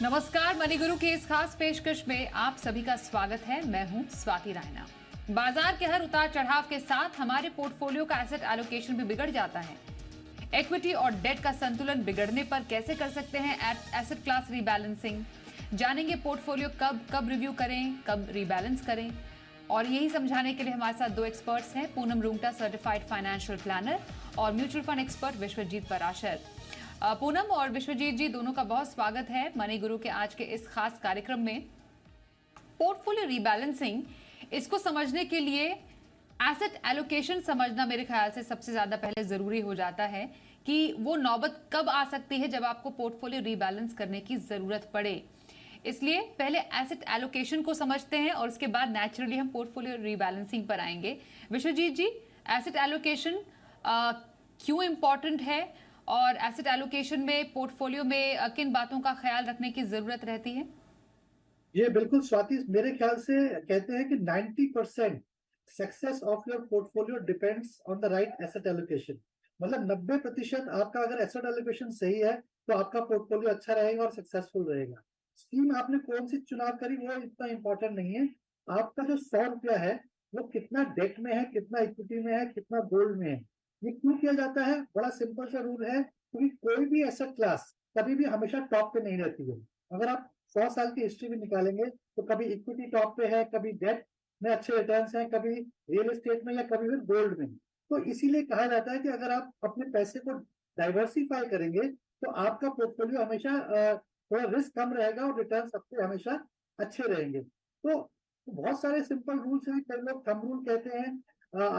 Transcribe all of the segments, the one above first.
नमस्कार, मनी गुरु की इस खास पेशकश में आप सभी का स्वागत है। मैं हूं स्वाति रायना। बाजार के हर उतार चढ़ाव के साथ हमारे पोर्टफोलियो का एसेट एलोकेशन भी बिगड़ जाता है। इक्विटी और डेट का संतुलन बिगड़ने पर कैसे कर सकते हैं एसेट क्लास रीबैलेंसिंग, जानेंगे पोर्टफोलियो कब रिव्यू करें, कब रीबैलेंस करें। और यही समझाने के लिए हमारे साथ दो एक्सपर्ट्स हैं, Poonam Rungta certified financial planner और mutual fund expert Vishwajeet Parashar. Poonam और विश्वजीत जी, दोनों का बहुत स्वागत है मनी गुरु के आज के इस खास कार्यक्रम में। पोर्टफोलियो रीबैलेंसिंग, इसको समझने के लिए एसेट एलोकेशन समझना मेरे ख्याल से सबसे ज्यादा पहले जरूरी हो जाता है कि वो नौबत कब आ सकती है जब आपको पोर्टफोलियो रीबैलेंस करने की जरूरत पड़े। इसलिए पहले एसेट एलोकेशन को समझते हैं और उसके बाद नेचुरली हम पोर्टफोलियो रीबैलेंसिंग पर आएंगे। विश्वजीत जी, एसेट एलोकेशन क्यों इंपॉर्टेंट है और एसेट एलोकेशन में पोर्टफोलियो में किन बातों का ख्याल रखने की जरूरत रहती है? ये बिल्कुल स्वाति, मेरे ख्याल से कहते हैं कि 90% success of your portfolio depends on the right asset allocation. मतलब 90% आपका अगर एसेट एलोकेशन सही है तो आपका पोर्टफोलियो अच्छा रहेगा और सक्सेसफुल रहेगा। स्कीम आपने कौन सी चुनाव करी वो इतना इंपॉर्टेंट नहीं है। आपका जो 100 रुपया है वो कितना डेट में है, कितना इक्विटी में है, कितना गोल्ड में है। ये क्यों किया जाता है? बड़ा सिंपल सा रूल है, क्योंकि कोई भी एसेट क्लास कभी भी हमेशा टॉप पे नहीं रहती है। अगर आप 100 साल की हिस्ट्री भी निकालेंगे तो कभी इक्विटी टॉप पे है, कभी डेट में अच्छे रिटर्न्स हैं, कभी रियल एस्टेट में या कभी फिर गोल्ड में। तो इसीलिए कहा जाता है कि अगर आप अपने पैसे को डाइवर्सिफाई करेंगे तो आपका पोर्टफोलियो हमेशा थोड़ा रिस्क कम रहेगा और रिटर्न सबसे हमेशा अच्छे रहेंगे। तो बहुत सारे सिंपल रूल्स हैं। कई लोग थंब रूल कहते हैं,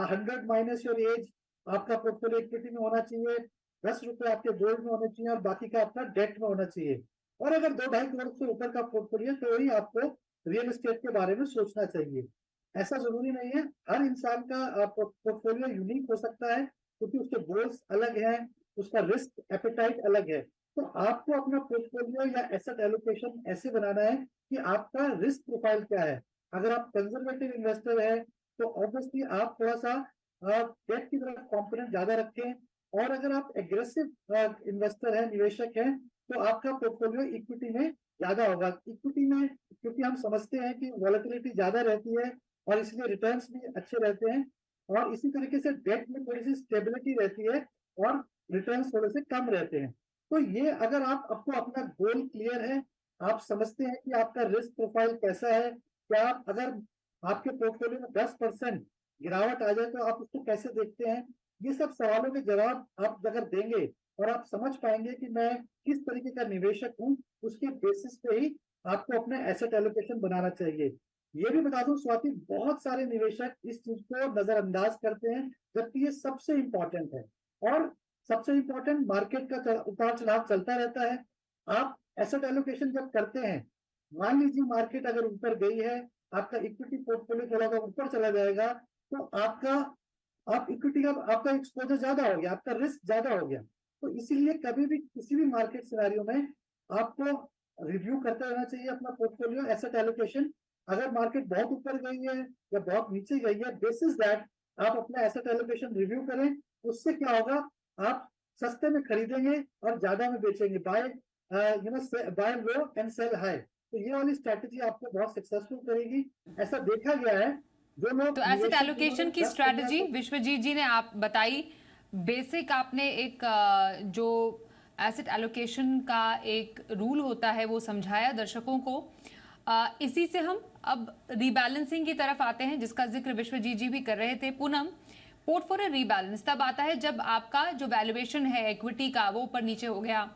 100 माइनस योर एज आपका पोर्टफोलियो इक्विटी में होना चाहिए, 10 रुपए आपके गोल्ड में होने चाहिए और बाकी का आपका डेट में होना चाहिए। और अगर 2-2.5 करोड़ से ऊपर का पोर्टफोलियो तो ही आपको रियल एस्टेट के बारे में सोचना चाहिए। ऐसा जरूरी नहीं है, हर इंसान का पोर्टफोलियो यूनिक हो सकता है क्योंकि उसके गोल्स अलग हैं, उसका रिस्क एपेटाइट अलग है। तो आपको अपना पोर्टफोलियो या एसेट एलोकेशन ऐसे बनाना है कि आपका रिस्क प्रोफाइल क्या है। अगर आप कंजर्वेटिव इन्वेस्टर है तो ऑब्वियसली आप थोड़ा सा डेट की तरफ कॉम्पोनेंट ज्यादा रखें, और अगर आप एग्रेसिव इन्वेस्टर है, निवेशक है, तो आपका पोर्टफोलियो इक्विटी में ज्यादा होगा। इक्विटी में क्योंकि हम समझते हैं कि वॉलेटिलिटी ज्यादा रहती है और इसलिए रिटर्न्स भी अच्छे रहते हैं, और इसी तरीके से डेट में थोड़ी सी स्टेबिलिटी रहती है और रिटर्न्स थोड़े से कम रहते हैं। तो ये अगर आपको अपना गोल क्लियर है, आप समझते हैं कि आपका रिस्क प्रोफाइल कैसा है, क्या आप अगर आपके पोर्टफोलियो में 10% गिरावट आ जाए तो आप उसको कैसे देखते हैं, ये सब सवालों के जवाब आप अगर देंगे और आप समझ पाएंगे कि मैं किस तरीके का निवेशक हूँ, उसके बेसिस पे ही आपको अपना एसेट एलोकेशन बनाना चाहिए। ये भी बता दूं स्वाति, बहुत सारे निवेशक इस चीज को नजरअंदाज करते हैं, जबकि ये सबसे इंपॉर्टेंट है। और सबसे इंपॉर्टेंट, मार्केट का उतार चढ़ाव चलता रहता है। आप एसेट एलोकेशन जब करते हैं, मान लीजिए मार्केट अगर ऊपर गई है, आपका इक्विटी पोर्टफोलियो थोड़ा सा ऊपर चला जाएगा, तो आप इक्विटी का आपका एक्सपोजर ज्यादा हो गया, आपका रिस्क ज्यादा हो गया। तो इसीलिए कभी भी किसी भी मार्केट सिनारियो में आपको रिव्यू करते रहना चाहिए अपना पोर्टफोलियो एसेट एलोकेशन। अगर मार्केट बहुत ऊपर गई है या बहुत नीचे गई है, बेसिस दैट आप अपना एसेट एलोकेशन रिव्यू करें। उससे क्या होगा, आप सस्ते में खरीदेंगे और ज्यादा में बेचेंगे। Buy low and sell high. तो ये वाली स्ट्रैटेजी आपको बहुत सक्सेसफुल करेगी। ऐसा देखा गया है, जो लोग तो एसेट निवेशक जिन्होंने एलोकेशन की 10-15 स्ट्रैटेजी विश्वजीत जी ने आप बताई। बेसिक आपने एक जो एसेट एलोकेशन का एक रूल होता है वो समझाया दर्शकों को। इसी से हम अब रीबैलेंसिंग की तरफ आते हैं, जिसका जिक्र विश्वजीत जी भी कर रहे थे। पूनम, पोर्टफोलियो रीबैलेंस तब आता है जब आपका जो वैल्यूएशन है इक्विटी का वो ऊपर नीचे हो गया।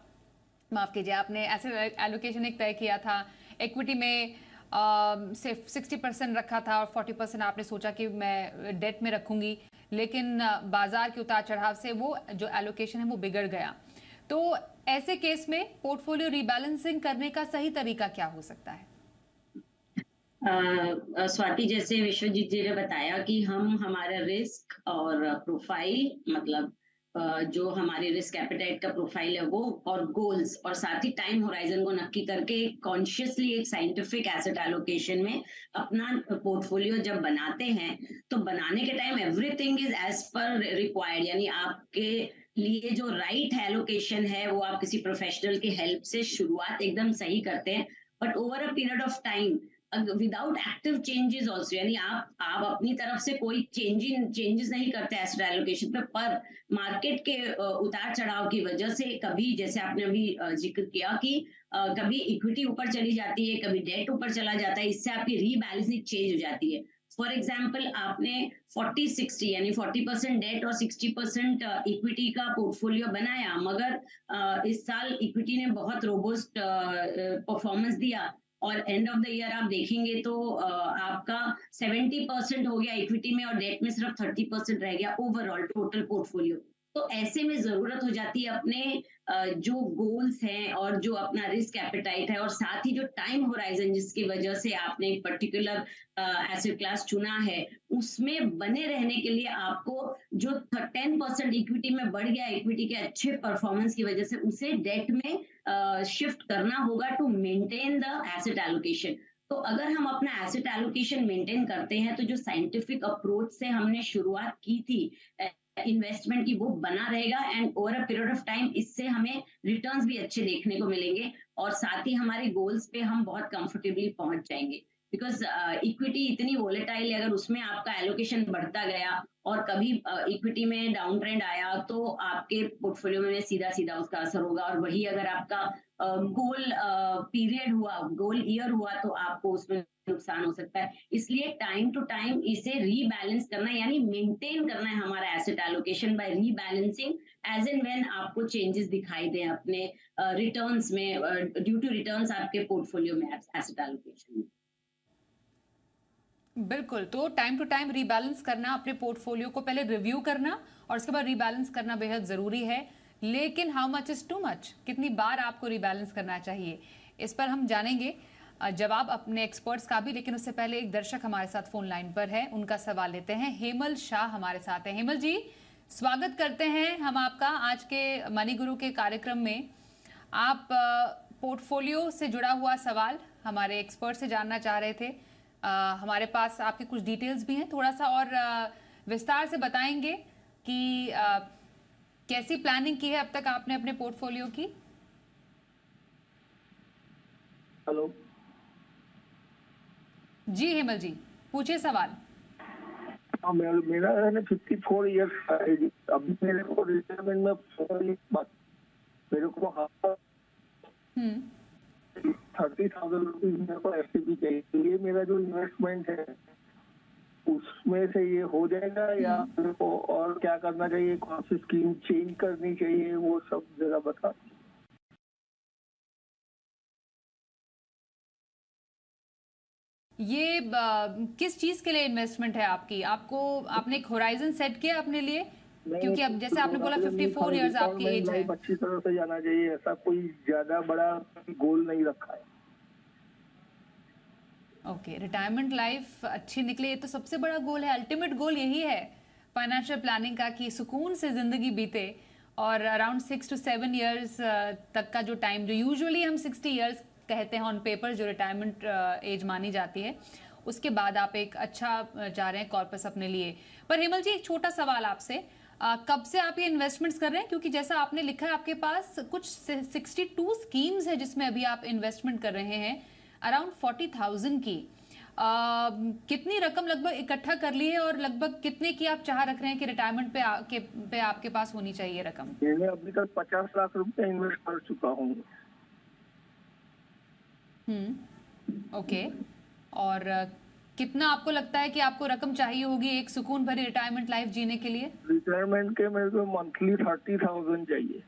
माफ कीजिए, आपने एसेट एलोकेशन एक तय किया था, इक्विटी में सिर्फ 60% रखा था और 40% आपने सोचा कि मैं डेट में रखूंगी, लेकिन बाजार के उतार चढ़ाव से वो जो एलोकेशन है वो बिगड़ गया। तो ऐसे केस में पोर्टफोलियो रीबैलेंसिंग करने का सही तरीका क्या हो सकता है? स्वाति, जैसे विश्वजीत जी ने बताया कि हम हमारा रिस्क और प्रोफाइल मतलब जो हमारे रिस्क एपेटाइट का प्रोफाइल है वो, और गोल्स, और साथ ही टाइम होराइजन को नक्की करके कॉन्शियसली एक साइंटिफिक एसेट एलोकेशन में अपना पोर्टफोलियो जब बनाते हैं, तो बनाने के time everything is as per required, यानी आपके लिए जो राइट एलोकेशन है वो आप किसी प्रोफेशनल की हेल्प से शुरुआत एकदम सही करते हैं, but over a period of time without active changes also, यानी आप अपनी तरफ से कोई चेंजेस नहीं करते एसेट एलोकेशन पे, पर मार्केट के उतार चढ़ाव की वजह से कभी, जैसे आपने अभी जिक्र किया कि कभी इक्विटी ऊपर चली जाती है, कभी डेट ऊपर चला जाता है, इससे आपकी रीबैलेंसिंग चेंज हो जाती है। फॉर एग्जाम्पल, आपने 40-60 यानी 40% डेट और 60% इक्विटी का पोर्टफोलियो बनाया, मगर इस साल इक्विटी ने बहुत रोबस्ट परफॉर्मेंस दिया, और एंड ऑफ द ईयर आप देखेंगे तो आपका 70% हो गया इक्विटी में, और डेट में सिर्फ 30% रह गया ओवरऑल टोटल पोर्टफोलियो। तो ऐसे में जरूरत हो जाती है अपने जो गोल्स हैं और जो अपना रिस्क एपेटाइट है, और साथ ही जो टाइम होराइजन जिसकी वजह से आपने एक पर्टिकुलर एसेट क्लास चुना है, उसमें बने रहने के लिए आपको जो 10% इक्विटी में बढ़ गया, इक्विटी के अच्छे परफॉर्मेंस की वजह से उसे डेट में शिफ्ट करना होगा to maintain the asset allocation. तो अगर हम अपना एसेट एलोकेशन मेंटेन करते हैं, तो जो साइंटिफिक अप्रोच से हमने शुरुआत की थी इन्वेस्टमेंट की, वो बना रहेगा, and over a period of time इससे हमें रिटर्न्स भी अच्छे देखने को मिलेंगे, और साथ ही हमारे गोल्स पे हम बहुत कंफर्टेबली पहुंच जाएंगे। बिकॉज इक्विटी इतनी वोलेटाइल है, अगर उसमें आपका एलोकेशन बढ़ता गया और कभी इक्विटी में डाउन ट्रेंड आया, तो आपके पोर्टफोलियो में सीधा सीधा उसका असर होगा, और वही अगर आपका गोल पीरियड हुआ, गोल ईयर हुआ, तो आपको उसमें नुकसान हो सकता है। इसलिए टाइम टू टाइम इसे रीबैलेंस करना है, यानी मेंटेन करना है हमारा asset allocation by rebalancing as and when आपको चेंजेस दिखाई दें अपने रिटर्न्स में, ड्यू टू रिटर्न्स आपके पोर्टफोलियो में एसेट एलोकेशन में। बिल्कुल, तो टाइम टू टाइम रीबैलेंस करना, अपने पोर्टफोलियो को पहले रिव्यू करना और उसके बाद रीबैलेंस करना बेहद ज़रूरी है। लेकिन how much is too much, कितनी बार आपको रीबैलेंस करना चाहिए, इस पर हम जानेंगे जवाब अपने एक्सपर्ट्स का भी। लेकिन उससे पहले एक दर्शक हमारे साथ फोन लाइन पर है, उनका सवाल लेते हैं। हेमल शाह हमारे साथ हैं। हेमल जी, स्वागत करते हैं हम आपका आज के मनी गुरु के कार्यक्रम में। आप पोर्टफोलियो से जुड़ा हुआ सवाल हमारे एक्सपर्ट से जानना चाह रहे थे। हमारे पास आपके कुछ डिटेल्स भी हैं, थोड़ा सा और विस्तार से बताएंगे कि कैसी प्लानिंग की है अब तक आपने अपने पोर्टफोलियो की। हेलो जी हेमल जी, पूछिए सवाल। हाँ, मेरा है ना 54 ईयर्स का है। अभी मेरे को रिटायरमेंट में मेरे को 30,000 रुपीज मेरे को एफडी चाहिए। ये मेरा जो इन्वेस्टमेंट है उसमें से ये हो जाएगा, या मेरे को और क्या करना चाहिए, कौन सी स्कीम चेंज करनी चाहिए, वो सब जरा बता। ये किस चीज के लिए इन्वेस्टमेंट है आपकी? आपने एक होराइजन सेट किया अपने लिए? क्योंकि अब जैसे आपने बोला 54 इयर्स आपकी एज है। अच्छी तरह से जाना चाहिए, ऐसा कोई ज्यादा बड़ा गोल नहीं रखा है। ओके, रिटायरमेंट लाइफ अच्छी निकले, ये तो सबसे बड़ा गोल है। अल्टीमेट गोल यही है फाइनेंशियल प्लानिंग का कि सुकून से जिंदगी बीते, और अराउंड 6 to 7 इयर्स तक का जो टाइम, जो यूजुअली हम 60 इयर्स कहते हैं ऑन पेपर, जो रिटायरमेंट एज मानी जाती है, उसके बाद आप एक अच्छा जा रहे हैं कॉर्पस अपने लिए। पर हेमल जी, एक छोटा सवाल आपसे, कब से आप ये इन्वेस्टमेंट्स कर रहे हैं? क्योंकि जैसा आपने लिखा है आपके पास कुछ 62 स्कीम्स है जिसमें अभी आप इन्वेस्टमेंट कर रहे हैं, अराउंड 40,000 की। कितनी रकम लगभग इकट्ठा कर ली है, और लगभग कितने की आप चाह रख रहे हैं कि रिटायरमेंट पे आपके पास होनी चाहिए रकम? मैंने अभी तक 50 लाख रुपए इन्वेस्ट कर चुका हूँ। ओके, और कितना आपको लगता है कि आपको रकम चाहिए होगी एक सुकून भरी रिटायरमेंट लाइफ जीने के लिए? रिटायरमेंट के मेरे को मंथली 30,000 चाहिए।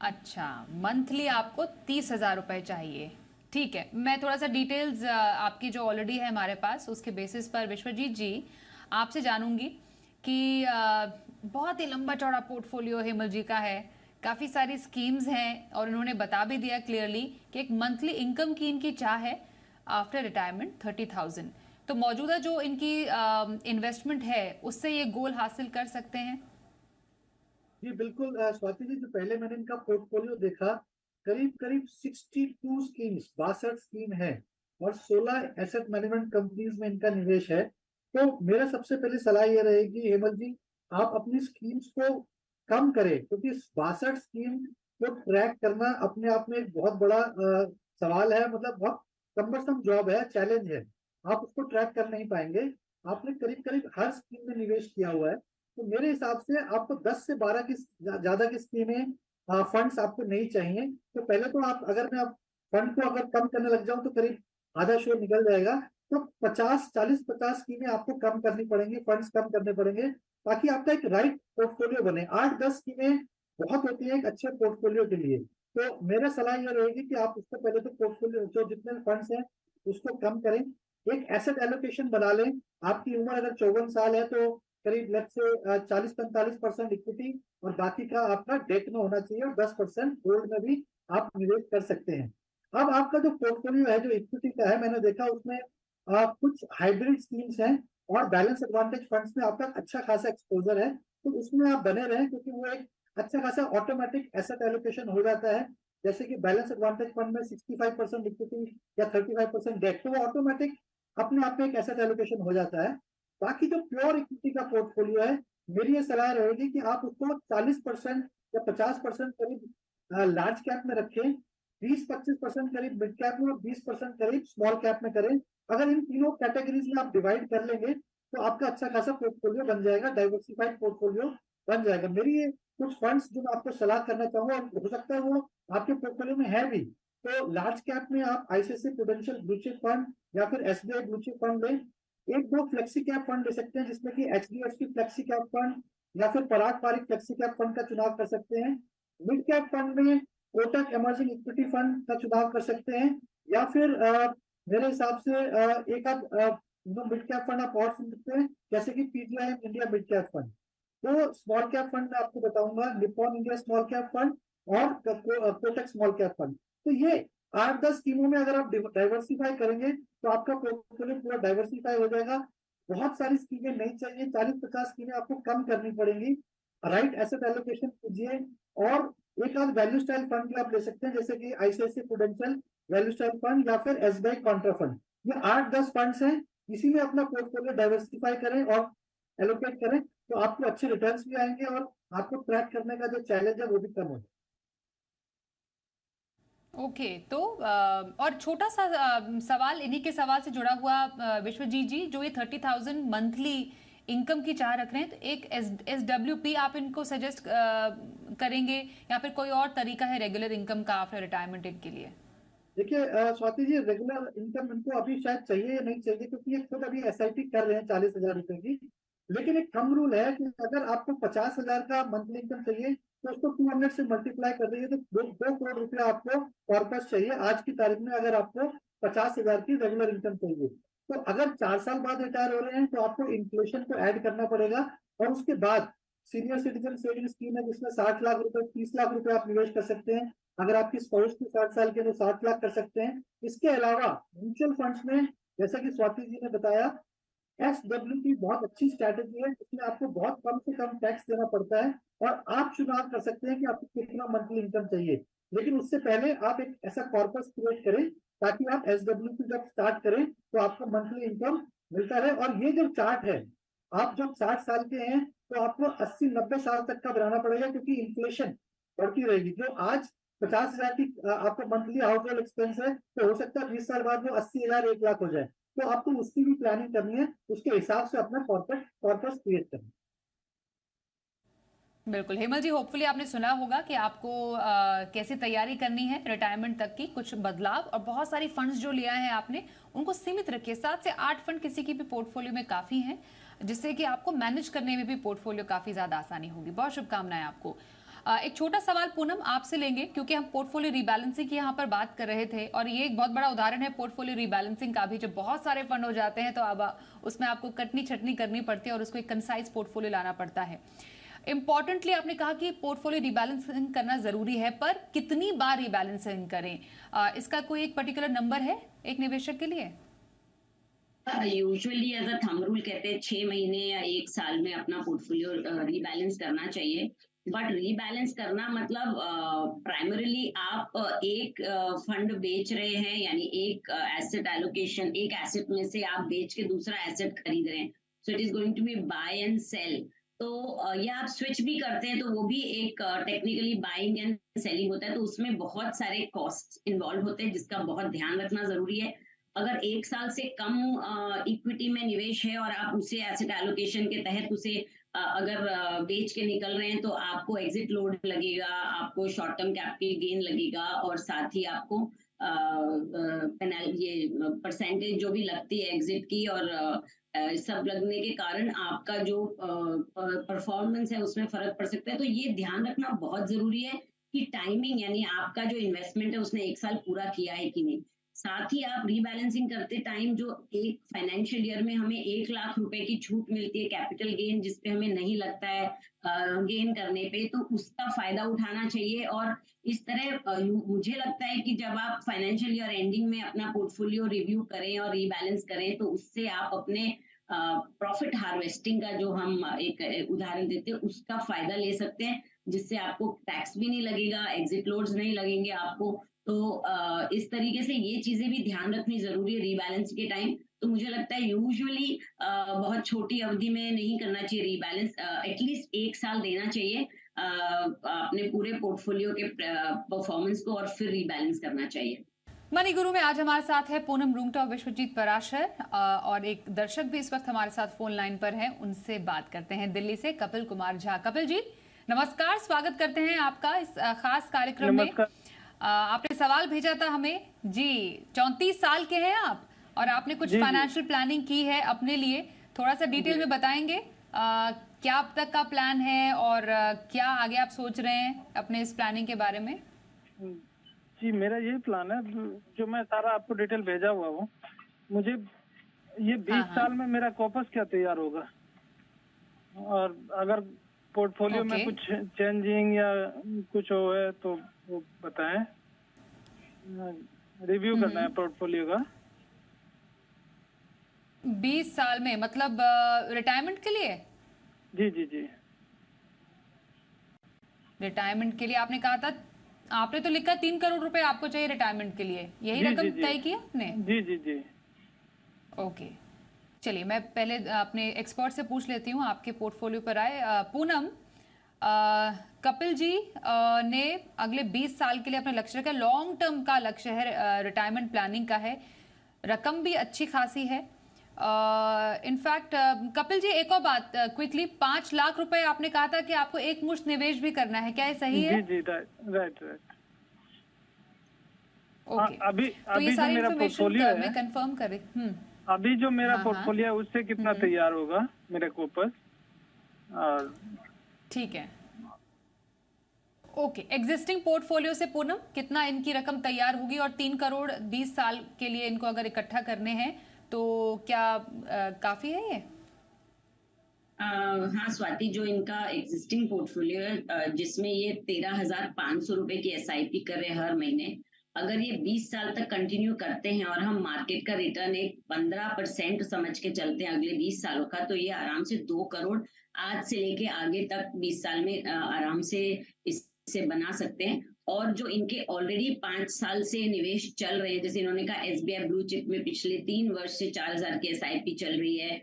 अच्छा, मंथली आपको 30,000 रुपए चाहिए। ठीक है, मैं थोड़ा सा डिटेल्स आपकी जो ऑलरेडी है हमारे पास, उसके बेसिस पर विश्वजीत जी आपसे जानूंगी कि बहुत ही लंबा चौड़ा पोर्टफोलियो हेमल जी का है, काफ़ी सारी स्कीम्स हैं, और उन्होंने बता भी दिया क्लियरली कि एक मंथली इनकम की इनकी चाह है आफ्टर रिटायरमेंट 30,000। तो मौजूदा जो इनकी इन्वेस्टमेंट है उससे ये गोल हासिल कर सकते हैं। जी बिल्कुल स्वाति जी, जो पहले मैंने इनका पोर्टफोलियो देखा, करीब करीब 62 स्कीम्स 62 स्कीम है और 16 एसेट मैनेजमेंट कंपनीज में इनका निवेश है। तो मेरा सबसे पहले सलाह ये रहेगी हेमल जी, आप अपनी स्कीम्स को कम करें, क्योंकि 62 स्कीम को ट्रैक करना अपने आप में एक बहुत बड़ा सवाल है, मतलब बहुत कम्बरसम जॉब है, चैलेंज है। आप उसको ट्रैक कर नहीं पाएंगे। आपने करीब करीब हर स्कीम में निवेश किया हुआ है, तो मेरे हिसाब से आपको 10 से 12 की ज्यादा की स्कीमें फंड्स आपको नहीं चाहिए। तो पहले तो आप, अगर मैं आप फंड को अगर कम करने लग जाऊं तो करीब आधा शो निकल जाएगा। तो 50 स्कीमें आपको कम करनी पड़ेंगी, फंड्स कम करने पड़ेंगे, ताकि आपका एक राइट पोर्टफोलियो बने। 8-10 स्कीमें बहुत होती है एक अच्छे पोर्टफोलियो के लिए। तो मेरा सलाह यह रहेगी कि आप उसको पहले तो पोर्टफोलियो जो जितने फंड्स हैं उसको कम करें, एक एसेट एलोकेशन बना लें। आपकी उम्र अगर 54 साल है तो करीब लेट से 40-45% इक्विटी और बाकी का आपका डेट में होना चाहिए, और 10% गोल्ड में भी आप निवेश कर सकते हैं। अब आपका जो पोर्टफोलियो है जो इक्विटी का है, मैंने देखा उसमें कुछ हाइब्रिड स्कीम्स हैं और बैलेंस एडवांटेज फंड्स में आपका अच्छा खासा एक्सपोजर है। तो उसमें आप बने रहें, क्योंकि वो एक अच्छा खासा ऑटोमेटिक एसेट एलोकेशन हो जाता है। जैसे कि बैलेंस एडवांटेज फंड में 65% इक्विटी या 35% डेट, तो वो ऑटोमेटिक अपने आप में एक एसेट एलोकेशन हो जाता है। बाकी जो प्योर इक्विटी का पोर्टफोलियो है, मेरी ये सलाह रहेगी कि आप उसको 40% या 50% करीब लार्ज कैप में रखें, 20-25% करीब मिड कैप में और 20% करीब स्मॉल कैप में करें। अगर इन तीनों कैटेगरीज में आप डिवाइड कर लेंगे तो आपका अच्छा खासा पोर्टफोलियो बन जाएगा, डाइवर्सिफाइड पोर्टफोलियो बन जाएगा। मेरी ये कुछ फंड्स जो मैं आपको सलाह करना चाहूंगा, हो सकता है वो आपके पोर्टफोलियो में है भी। तो लार्ज कैप में आप ICICI prudential blue chip fund या फिर एसबीआई ब्लू चिप फंड लें। एक दो फ्लेक्सी कैप फंड ले सकते हैं, जिसमें कि एचडीएफसी फ्लेक्सी कैप फंड या फिर पराग पारिक फ्लेक्सी कैप फंड का चुनाव कर सकते हैं। मिड कैप फंड में कोटक इमर्जिंग इक्विटी फंड का चुनाव कर सकते हैं, या फिर मेरे हिसाब से एक आध मिड कैप फंड आप और सुन सकते हैं, जैसे कि PGI India mid cap fund. तो स्मॉल कैप फंड मैं आपको बताऊंगा, Nippon India small cap fund और कोटक स्मॉल कैप फंड। तो ये 8-10 स्कीमों में अगर आप डाइवर्सिफाई करेंगे तो आपका पोर्टफोलियो पूरा डाइवर्सिफाई हो जाएगा। बहुत सारी स्कीमें नहीं चाहिए, 40-50 स्कीमें आपको कम करनी पड़ेंगी। राइट एसेट एलोकेशन कीजिए, और एक आध वैल्यू स्टाइल फंड भी आप ले सकते हैं, जैसे कि ICICI prudential value style fund या फिर एसबीआई कॉन्ट्रा फंड। ये 8-10 फंड्स हैं, इसी में अपना पोर्टफोलियो डाइवर्सिफाई करें और एलोकेट करें, तो आपको अच्छे रिटर्न्स भी आएंगे और आपको ट्रैक करने का जो चैलेंज है वो भी कम होगा। ओके, तो और छोटा सा सवाल इन्हीं के सवाल से जुड़ा हुआ, विश्वजीत जी, जो ये 30,000 मंथली इनकम की चाह रख रहे हैं, तो एक SWP आप इनको सजेस्ट करेंगे या फिर कोई और तरीका है रेगुलर इनकम का आफ्टर रिटायरमेंट इनके लिए? देखिए स्वाति जी, रेगुलर इनकम इनको अभी शायद चाहिए या नहीं चाहिए, क्योंकि ये खुद अभी एसआईपी कर रहे हैं 40,000 रुपए की। लेकिन एक थंब रूल है कि अगर आपको 50,000 का मंथली इनकम चाहिए तो उसको 200 से मल्टीप्लाई कर दीजिए, तो 2 करोड़ रुपया आपको कॉर्पस चाहिए आज की तारीख में, अगर आपको 50,000 की रेगुलर इनकम चाहिए। तो अगर 4 साल बाद रिटायर हो रहे हैं तो आपको इन्फ्लेशन को ऐड करना पड़ेगा, और उसके बाद सीनियर सिटीजन सेविंग स्कीम है जिसमें 60 लाख रुपए 30 लाख रुपए आप निवेश कर सकते हैं। अगर आपकी स्पाउस की 60 साल के तो 60 लाख कर सकते हैं। इसके अलावा म्यूचुअल फंड्स में, जैसा कि स्वाति जी ने बताया, SWP बहुत अच्छी स्ट्रैटेजी है, जिसमें आपको बहुत कम से कम टैक्स देना पड़ता है, और आप चुनाव कर सकते हैं कि आपको कितना मंथली इनकम चाहिए। लेकिन उससे पहले आप एक ऐसा कॉर्पस क्रिएट करें ताकि आप SWP जब स्टार्ट करें तो आपको मंथली इनकम मिलता रहे। और ये जो चार्ट है, आप जब 60 साल के हैं तो आपको 80-90 साल तक का बनाना पड़ेगा, क्योंकि इन्फ्लेशन बढ़ती रहेगी। जो आज 50,000 की आपका मंथली हाउस होल्ड एक्सपेंस है, तो हो सकता है 20 साल बाद वो 80,000 1 लाख हो जाए। तो आपको उसकी भी प्लानिंग करनी है, उसके हिसाब से अपना कॉर्पस क्रिएट करना है। बिल्कुल हेमल जी, होपफुली आपने सुना होगा कि आपको कैसे तैयारी करनी है रिटायरमेंट तक की, कुछ बदलाव, और बहुत सारी फंड्स जो लिया है आपने उनको सीमित रखिए। 7 से 8 फंड किसी की भी पोर्टफोलियो में काफ़ी हैं, जिससे कि आपको मैनेज करने में भी पोर्टफोलियो काफ़ी ज़्यादा आसानी होगी। बहुत शुभकामनाएं आपको। एक छोटा सवाल पूनम आपसे लेंगे, क्योंकि हम पोर्टफोलियो रीबैलेंसिंग की यहाँ पर बात कर रहे थे, और ये एक बहुत बड़ा उदाहरण है पोर्टफोलियो रीबैलेंसिंग का भी। जब बहुत सारे फंड हो जाते हैं तो अब उसमें आपको कटनी छटनी करनी पड़ती है और उसको एक कंसाइज पोर्टफोलियो लाना पड़ता है। इंपॉर्टेंटली आपने कहा कि पोर्टफोलियो रीबैलेंसिंग करना जरूरी है, पर कितनी बार रीबैलेंसिंग करें, इसका कोई एक पर्टिकुलर नंबर है एक निवेशक के लिए? Usually as a thumb rule कहते हैं 6 महीने या 1 साल में अपना पोर्टफोलियो रीबैलेंस करना चाहिए। बट रीबैलेंस करना मतलब प्राइमरीली आप एक फंड बेच रहे हैं, यानी एक एसेट एलोकेशन, एक एसेट में से आप बेच के दूसरा एसेट खरीद रहे हैं, so it is going to be buy and sell. तो या आप स्विच भी करते हैं तो वो भी एक टेक्निकली बाइंग एंड सेलिंग होता है, तो उसमें बहुत सारे कॉस्ट इन्वॉल्व होते हैं जिसका बहुत ध्यान रखना जरूरी है। अगर 1 साल से कम इक्विटी में निवेश है और आप उसे एसेट एलोकेशन के तहत उसे अगर बेच के निकल रहे हैं, तो आपको एग्जिट लोड लगेगा, आपको शॉर्ट टर्म कैपिटल गेन लगेगा, और साथ ही आपको पेनल ये परसेंटेज जो भी लगती है एग्जिट की और सब लगने के कारण आपका जो परफॉर्मेंस है उसमें फर्क पड़ सकता है। तो ये ध्यान रखना बहुत जरूरी है कि टाइमिंग, यानी आपका जो इन्वेस्टमेंट है उसने 1 साल पूरा किया है कि नहीं। साथ ही आप रीबैलेंसिंग करते टाइम जो एक फाइनेंशियल ईयर में हमें 1 लाख रुपए की छूट मिलती है कैपिटल गेन, जिसपे हमें नहीं लगता है गेन करने पे, तो उसका फायदा उठाना चाहिए। और इस तरह मुझे लगता है कि जब आप फाइनेंशियल ईयर एंडिंग में अपना पोर्टफोलियो रिव्यू करें और रीबैलेंस करें, तो उससे आप अपने प्रॉफिट हार्वेस्टिंग का जो हम एक उदाहरण देते हैं उसका फायदा ले सकते हैं, जिससे आपको टैक्स भी नहीं लगेगा, एग्जिट लोड्स नहीं लगेंगे आपको। तो इस तरीके से ये चीजें भी ध्यान रखनी जरूरी है रीबैलेंस के टाइम। तो मुझे लगता है यूजुअली बहुत छोटी अवधि में नहीं करना चाहिए रीबैलेंस, एटलीस्ट 1 साल देना चाहिए अपने पूरे पोर्टफोलियो के परफॉर्मेंस को, और फिर रीबैलेंस करना चाहिए। मनी गुरु में आज हमारे साथ है पूनम रूंगटा और विश्वजीत पराशर, और एक दर्शक भी इस वक्त हमारे साथ फोन लाइन पर है, उनसे बात करते हैं। दिल्ली से कपिल कुमार झा। कपिल जी नमस्कार, स्वागत करते हैं आपका इस खास कार्यक्रम में। आपने सवाल भेजा था हमें जी। 34 साल के हैं आप और आपने कुछ फाइनेंशियल प्लानिंग की है अपने लिए, थोड़ा सा डिटेल में बताएंगे क्या अब तक का प्लान है और क्या आगे आप सोच रहे हैं अपने इस प्लानिंग के बारे में? जी मेरा यही प्लान है जो मैं सारा आपको डिटेल भेजा हुआ हूँ। मुझे ये 20 साल में मेरा कॉपस क्या तैयार होगा, और अगर पोर्टफोलियो में कुछ चेंजिंग या कुछ हो है तो वो बताएं। रिव्यू करना है पोर्टफोलियो का 20 साल में, मतलब रिटायरमेंट के लिए? जी जी जी रिटायरमेंट के लिए आपने कहा था, आपने तो लिखा 3 करोड़ रुपए आपको चाहिए रिटायरमेंट के लिए, यही रकम तय किया आपने? जी जी जी ओके, चलिए मैं पहले अपने एक्सपर्ट से पूछ लेती हूँ, आपके पोर्टफोलियो पर आए। पूनम, कपिल जी ने अगले 20 साल के लिए अपना लक्ष्य रखा, लॉन्ग टर्म का लक्ष्य है, रिटायरमेंट प्लानिंग का है, रकम भी अच्छी खासी है। इनफैक्ट कपिल जी एक और बात क्विकली, 5 लाख रुपए आपने कहा था कि आपको एक मुश्त निवेश भी करना है, क्या ये सही है? जी जी राइट। ओके, अभी तो ये सारी इंफॉर्मेशन मैं कंफर्म कर रही। अभी जो मेरा पोर्टफोलियो है उससे कितना तैयार होगा मेरे कॉपस? ठीक है, ओके। एग्जिस्टिंग पोर्टफोलियो से पूनम कितना इनकी रकम तैयार होगी, और 3 करोड़ 20 साल के लिए इनको अगर इकट्ठा करने हैं तो क्या काफी है ये? हाँ स्वाति, जो इनका एग्जिस्टिंग पोर्टफोलियो है जिसमें ये 13,500 रुपए की SIP कर रहे हैं हर महीने, अगर ये 20 साल तक कंटिन्यू करते हैं और हम मार्केट का रिटर्न एक 15% समझ के चलते हैं अगले 20 सालों का, तो ये आराम से 2 करोड़ आज से लेके आगे तक 20 साल में आराम से इससे बना सकते हैं। और जो इनके ऑलरेडी 5 साल से निवेश चल रहे हैं, जैसे इन्होंने कहा SBI ब्लू चिप में पिछले 3 वर्ष से 4,000 की SIP चल रही है,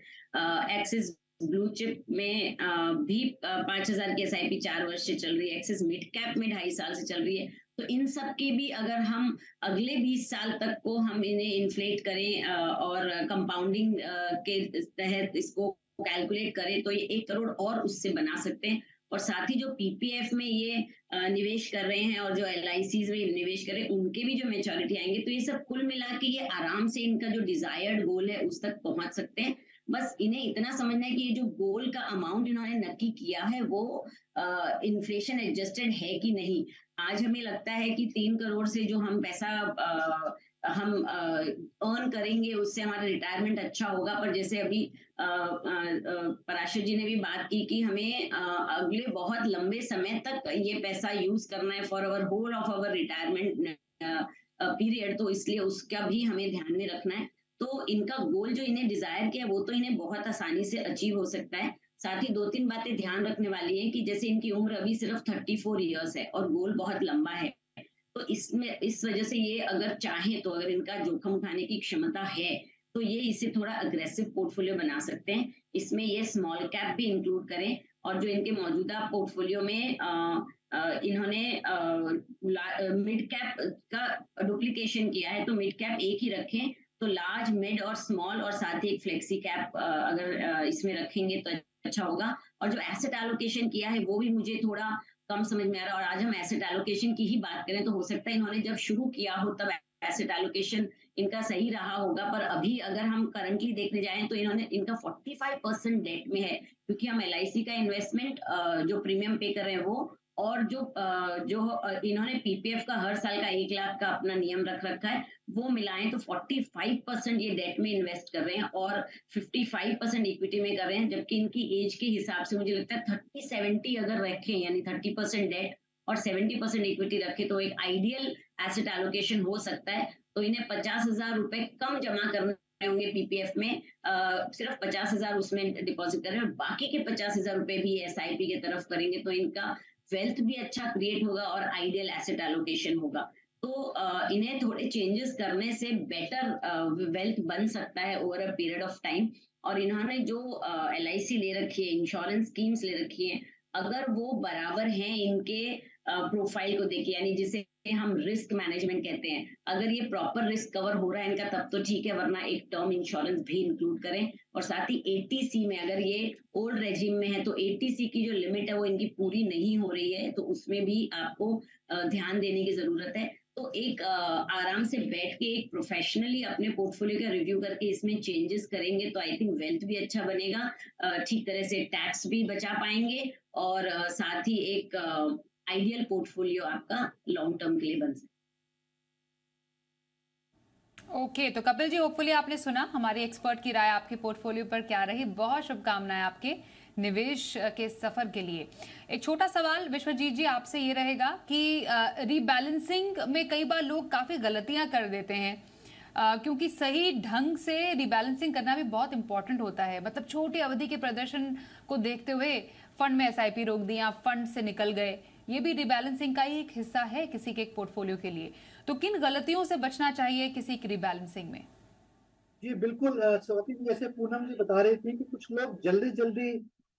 एक्सिस ब्लू चिप में भी 5,000 की SIP 4 वर्ष से चल रही है, एक्सिस मिड कैप में 2.5 साल से चल रही है। तो इन सब के भी अगर हम अगले 20 साल तक को हम इन्हें इन्फ्लेट करें और कंपाउंडिंग के तहत इसको कैलकुलेट करें, तो ये 1 करोड़ और उससे बना सकते हैं। और साथ ही जो PPF में ये निवेश कर रहे हैं और जो LICs में निवेश कर रहे हैं, उनके भी जो मेच्योरिटी आएंगे, तो ये सब कुल मिला के ये आराम से इनका जो डिजायर्ड गोल है उस तक पहुंच सकते हैं। बस इन्हें इतना समझना है कि ये जो गोल का अमाउंट इन्होंने नक्की किया है वो इन्फ्लेशन एडजस्टेड है कि नहीं। आज हमें लगता है कि 3 करोड़ से जो हम पैसा हम अर्न करेंगे उससे हमारा रिटायरमेंट अच्छा होगा, पर जैसे अभी पराशर जी ने भी बात की कि हमें अगले बहुत लंबे समय तक ये पैसा यूज करना है for our whole of our retirement period, तो इसलिए उसका भी हमें ध्यान में रखना है। तो इनका गोल जो इन्हें डिजायर किया वो तो इन्हें बहुत आसानी से अचीव हो सकता है, साथ ही 2-3 बातें ध्यान रखने वाली है कि जैसे इनकी उम्र अभी सिर्फ 34 इयर्स है और गोल बहुत लंबा है, तो इसमें इस वजह से ये अगर चाहे तो अगर इनका जोखिम उठाने की क्षमता है तो ये इसे थोड़ा अग्रेसिव पोर्टफोलियो बना सकते हैं। इसमें ये स्मॉल कैप भी इंक्लूड करें और जो इनके मौजूदा पोर्टफोलियो में इन्होंने मिड कैप का डुप्लीकेशन किया है, तो मिड कैप एक ही रखें, तो लार्ज, मिड और स्मॉल और साथ ही एक फ्लेक्सी कैप अगर इसमें रखेंगे तो अच्छा होगा। और जो एसेट एलोकेशन किया है वो भी मुझे थोड़ा कम समझ में आ रहा है। और आज हम एसेट एलोकेशन की ही बात करें तो हो सकता है इन्होंने जब शुरू किया हो तब एसेट एलोकेशन इनका सही रहा होगा, पर अभी अगर हम करंटली देखने जाएं तो इनका 45% डेट में है, क्योंकि हम LIC का इन्वेस्टमेंट जो प्रीमियम पे कर रहे हैं वो, और जो इन्होंने PPF का हर साल का 1 लाख का अपना नियम रख रखा है वो मिलाएं तो 45% ये डेट में इन्वेस्ट कर रहे हैं और 55% इक्विटी में कर रहे हैं, जबकि इनकी एज के हिसाब से मुझे लगता है 30-70 अगर रखें, यानी 30% डेट और 70% इक्विटी रखे तो एक आइडियल एसेट एलोकेशन हो सकता है। तो इन्हें 50,000 रुपए कम जमा करने होंगे PPF में, सिर्फ 50,000 उसमें डिपॉजिट करें और बाकी के 50,000 रुपए भी SIP की तरफ करेंगे तो इनका वेल्थ भी अच्छा क्रिएट होगा और आइडियल एसेट एलोकेशन होगा। तो इन्हें थोड़े चेंजेस करने से बेटर वेल्थ बन सकता है over a period of time. और इन्होंने जो LIC ले रखी है, इंश्योरेंस स्कीम्स ले रखी है, अगर वो बराबर हैं इनके प्रोफाइल को देखिए, यानी जिसे हम रिस्क मैनेजमेंट कहते हैं, अगर ये प्रॉपर रिस्क कवर हो रहा है इनका तब तो ठीक है, वरना एक टर्म इंश्योरेंस भी इंक्लूड करें। और साथ ही 80C में, अगर ये ओल्ड रेजिम में है तो 80C की जो लिमिट है वो इनकी पूरी नहीं हो रही है, तो उसमें भी आपको ध्यान देने की जरूरत है। तो एक आराम से बैठ के एक प्रोफेशनली अपने पोर्टफोलियो का रिव्यू करके इसमें चेंजेस करेंगे तो आई थिंक वेल्थ भी अच्छा बनेगा, ठीक तरह से टैक्स भी बचा पाएंगे और साथ ही एक आइडियल पोर्टफोलियो आपका लॉन्ग टर्म के लिए बन सकता है। ओके, तो कपिल जी, होपफुली आपने सुना हमारे एक्सपर्ट की राय आपके पोर्टफोलियो पर क्या रही। बहुत शुभकामनाएं आपके निवेश के सफर के लिए। एक छोटा सवाल विश्वजीत जी आपसे ये रहेगा कि रीबैलेंसिंग में कई बार लोग काफी गलतियां कर देते हैं, क्योंकि सही ढंग से रीबैलेंसिंग करना भी बहुत इंपॉर्टेंट होता है। मतलब छोटी अवधि के प्रदर्शन को देखते हुए फंड में SIP रोक दिया, फंड से निकल गए, ये भी रीबैलेंसिंग का ही एक हिस्सा है किसी के एक पोर्टफोलियो के लिए। तो किन गलतियों से बचना चाहिए किसी की रीबैलेंसिंग में? जी बिल्कुल, स्वाति जी, जैसे पूनम जी बता रही थी कि कुछ लोग जल्दी जल्दी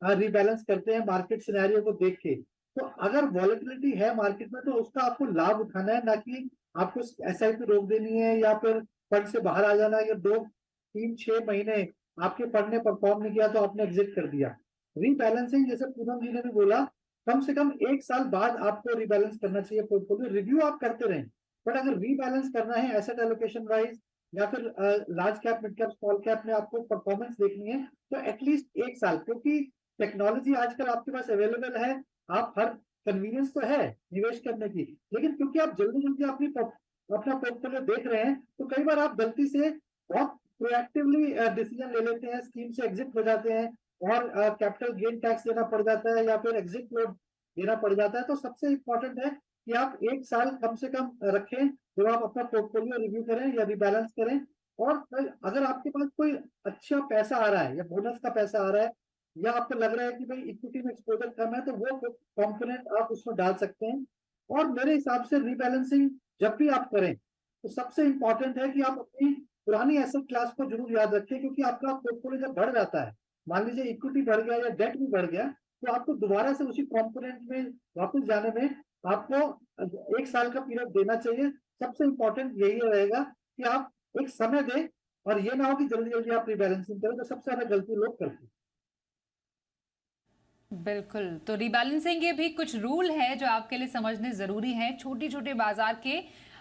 रीबैलेंस करते हैं मार्केट सिनेरियो को देख के। तो अगर वॉलेटिलिटी है मार्केट में तो उसका आपको लाभ उठाना है, ना कि आपको SIP रोक देनी है या फिर फंड से बाहर आ जाना है। या 2-3-6 महीने आपके फंड ने परफॉर्म नहीं किया तो आपने एग्जिट कर दिया। रीबैलेंसिंग, जैसे पूनम जी ने भी बोला, कम से कम 1 साल बाद आपको रीबैलेंस करना चाहिए पोर्टफोलियो। रिव्यू आप करते रहें, बट अगर रीबैलेंस करना है एसेट एलोकेशन वाइज या फिर large cap, mid cap, small cap में आपको परफॉर्मेंस देखनी है तो एटलीस्ट 1 साल, क्योंकि टेक्नोलॉजी आजकल आपके पास अवेलेबल है, आप हर कन्वीनियंस तो है निवेश करने की, लेकिन क्योंकि आप जल्दी जल्दी अपना पोर्टफोलियो देख रहे हैं तो कई बार आप गलती से बहुत प्रोएक्टिवली डिसीजन ले लेते हैं, स्कीम से एग्जिट हो जाते हैं और कैपिटल गेन टैक्स देना पड़ जाता है या फिर एग्जिट लोड देना पड़ जाता है। तो सबसे इम्पोर्टेंट है कि आप 1 साल कम से कम रखें जब आप अपना पोर्टफोलियो रिव्यू करें या रिबैलेंस करें। और अगर आपके पास कोई अच्छा पैसा आ रहा है या बोनस का पैसा आ रहा है या आपको लग रहा है कि भाई इक्विटी में एक्सपोजर कम है तो वो कंपोनेंट आप उसमें डाल सकते हैं। और मेरे हिसाब से रीबैलेंसिंग जब भी आप करें तो सबसे इम्पोर्टेंट है कि आप अपनी पुरानी एसेट क्लास को जरूर याद रखें, क्योंकि आपका पोर्टफोलियो जब बढ़ जाता है, मान लीजिए इक्विटी बढ़ गया या डेट भी बढ़ गया, तो आपको दोबारा से उसी कंपोनेंट में वापस जाने में आपको 1 साल का पीरियड देना चाहिए। सबसे इम्पोर्टेंट यही रहेगा कि आप एक समय दें और ये ना हो कि जल्दी जल्दी आप रीबैलेंसिंग करें, तो सबसे ज्यादा गलती लोग करते हैं। बिल्कुल, तो रीबैलेंसिंग के भी कुछ रूल है जो आपके लिए समझने जरूरी है। छोटे छोटे बाजार के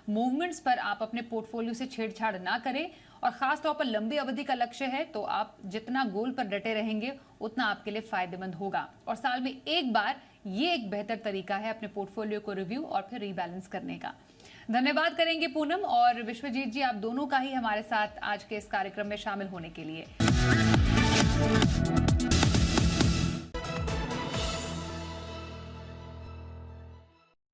मूवमेंट्स पर आप अपने पोर्टफोलियो से छेड़छाड़ ना करें, और खास तौर पर लंबी अवधि का लक्ष्य है तो आप जितना गोल पर डटे रहेंगे उतना आपके लिए फायदेमंद होगा। और साल में एक बार ये एक बेहतर तरीका है अपने पोर्टफोलियो को रिव्यू और फिर रीबैलेंस करने का। धन्यवाद करेंगे पूनम और विश्वजीत जी, आप दोनों का ही हमारे साथ आज के इस कार्यक्रम में शामिल होने के लिए।